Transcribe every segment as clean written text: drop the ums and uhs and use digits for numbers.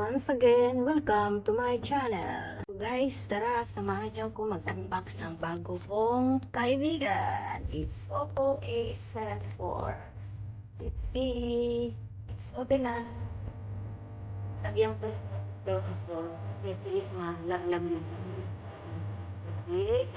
Once again, welcome to my channel. Guys, tara, samahan niyo ako mag-unbox ng bago kong kaibigan. It's Oppo A74. Let's see. Let's open na. Lagyan ko ito. Ito nga, laglag mo. Okay.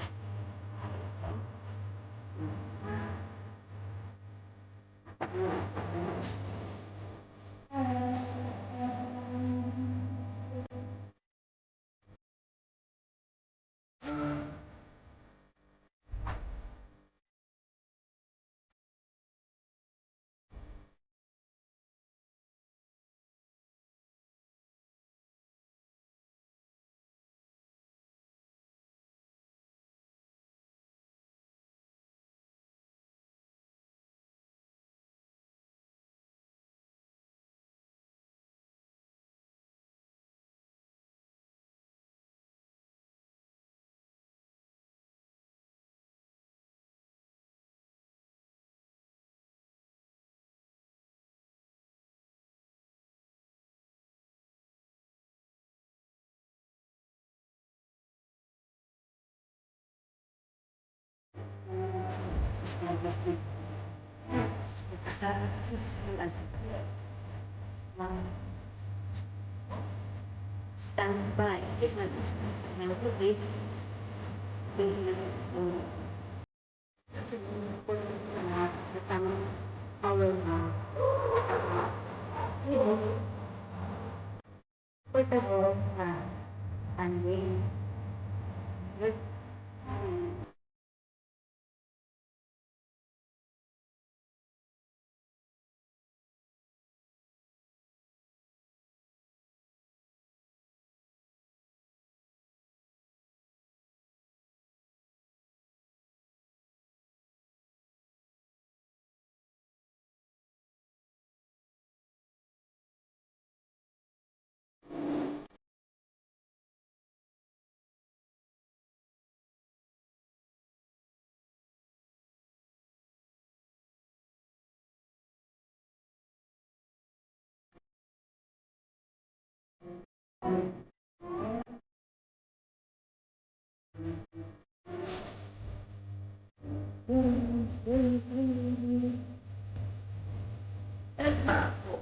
Stand by. Here's my wait.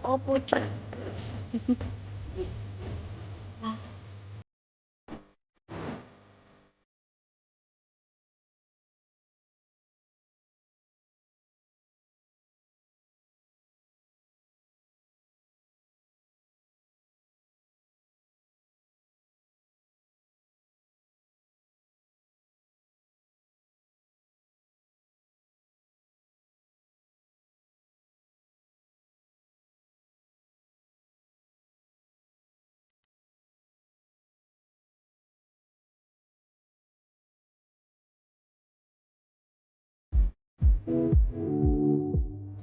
Oppo chat.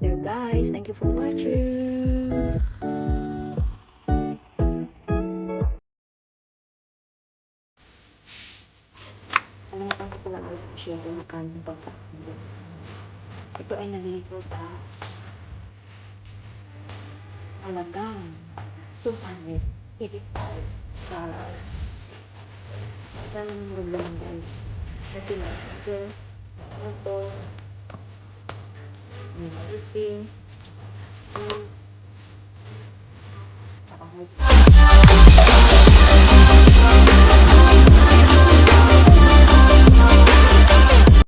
So guys, thank you for watching. Kalimutan ko pala guys, share yung kanyang pagkakulo. Ito ay nalito sa halagang $285. Ang magandang guys. Kasi ito, ito, medicine, skin, saka